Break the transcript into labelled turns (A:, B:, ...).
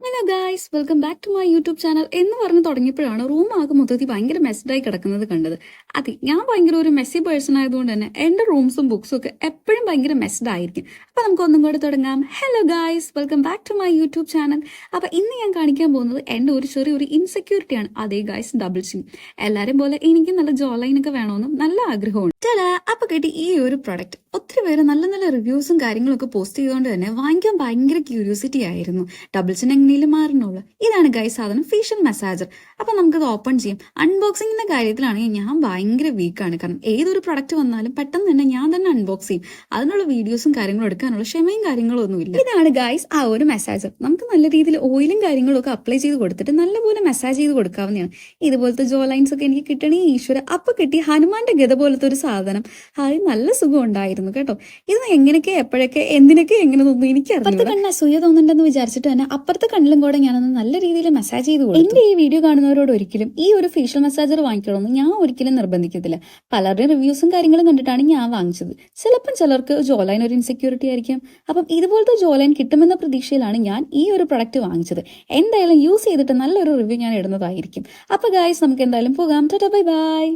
A: Hello guys, welcome back to my YouTube channel എന്ന് പറഞ്ഞ് തുടങ്ങിയപ്പോഴാണ് റൂം ആകെ മൊത്തത്തിൽ ഭയങ്കര മെസ്ഡായി കിടക്കുന്നത് കണ്ടത്. അതെ, ഞാൻ ഭയങ്കര ഒരു മെസ്സി പേഴ്സൺ ആയതുകൊണ്ട് തന്നെ എൻ്റെ റൂംസും ബുക്സും ഒക്കെ എപ്പോഴും ഭയങ്കര മെസ്ഡ് ആയിരിക്കും. അപ്പോൾ നമുക്ക് ഒന്നും കൂടെ തുടങ്ങാം. Hello guys, welcome back to my YouTube channel. അപ്പോൾ ഇന്ന് ഞാൻ കാണിക്കാൻ പോകുന്നത് എൻ്റെ ഒരു ചെറിയൊരു ഇൻസെക്യൂരിറ്റിയാണ്. അതേ ഗായ്സ്, ഡബിൾ ചിൻ. എല്ലാവരും പോലെ എനിക്ക് നല്ല ജോ ലൈനൊക്കെ വേണമെന്നും നല്ല ആഗ്രഹമുണ്ട്. അപ്പോൾ കിട്ടി ഈ ഒരു പ്രൊഡക്റ്റ്. ഒത്തിരി പേര് നല്ല നല്ല റിവ്യൂസും കാര്യങ്ങളൊക്കെ പോസ്റ്റ് ചെയ്തുകൊണ്ട് തന്നെ വാങ്ങിക്കാൻ ഭയങ്കര ക്യൂരിയോസിറ്റി ആയിരുന്നു. ഡബിൾ ചിൻ എങ്ങനെയും മാറണുള്ളൂ. ഇതാണ് ഗൈസ് സാധനം, ഫേഷ്യൽ മസാജർ. അപ്പൊ നമുക്കത് ഓപ്പൺ ചെയ്യാം. അൺബോക്സിങ്ങിന്റെ കാര്യത്തിലാണെങ്കിൽ ഞാൻ ഭയങ്കര വീക്കാണ്. കാരണം ഏതൊരു പ്രൊഡക്റ്റ് വന്നാലും പെട്ടെന്ന് തന്നെ ഞാൻ തന്നെ അൺബോക്സ് ചെയ്യും. അതിനുള്ള വീഡിയോസും കാര്യങ്ങളും എടുക്കാനുള്ള ക്ഷമയും കാര്യങ്ങളും ഒന്നുമില്ല. ഇതാണ് ഗൈസ് ആ ഒരു മസാജർ. നമുക്ക് നല്ല രീതിയിൽ ഓയിലും കാര്യങ്ങളും ഒക്കെ അപ്ലൈ ചെയ്ത് കൊടുത്തിട്ട് നല്ലപോലെ മസാജ് ചെയ്ത് കൊടുക്കാവുന്നതാണ്. ഇതുപോലത്തെ ജോ ലൈൻസ് ഒക്കെ എനിക്ക് കിട്ടണേ ഈശ്വര. അപ്പൊ കിട്ടി ഹനുമാന്റെ ഗത പോലത്തെ ഒരു സാധനം. അത് നല്ല സുഖം ഉണ്ടായിരുന്നു കേട്ടോ. ഇത് എങ്ങനെയൊക്കെ എപ്പോഴൊക്കെ എന്തിനൊക്കെ എങ്ങനെ തോന്നുന്നു എനിക്കറിയാം. അപ്പുറത്തെ കണ്ണ് അസൂയ തോന്നുന്നുണ്ടെന്ന് വിചാരിച്ചിട്ട് തന്നെ അപ്പുറത്തെ കണ്ണിലും കൂടെ ഞാനൊന്ന് നല്ല രീതിയിൽ മസാജ് ചെയ്ത് കൊടുത്തു. എന്റെ ഈ വീഡിയോ കാണുന്നവരോട് ഒരിക്കലും ഈ ഒരു ഫേഷ്യൽ മസാജർ വാങ്ങിക്കണമെന്ന് ഞാൻ ഒരിക്കലും നിർബന്ധിക്കത്തില്ല. പലരുടെയും റിവ്യൂസും കാര്യങ്ങളും കണ്ടിട്ടാണ് ഞാൻ വാങ്ങിച്ചത്. ചിലപ്പം ചിലർക്ക് ജോലൈൻ ഒരു ഇൻസെക്യൂരിറ്റി ആയിരിക്കും. അപ്പം ഇതുപോലത്തെ ജോലൈൻ കിട്ടുമെന്ന പ്രതീക്ഷയിലാണ് ഞാൻ ഈ ഒരു പ്രൊഡക്റ്റ് വാങ്ങിച്ചത്. എന്തായാലും യൂസ് ചെയ്തിട്ട് നല്ലൊരു റിവ്യൂ ഞാൻ ഇടുന്നതായിരിക്കും. അപ്പൊ ഗായ്സ്, നമുക്ക് എന്തായാലും പോകാം. Tata, bye bye.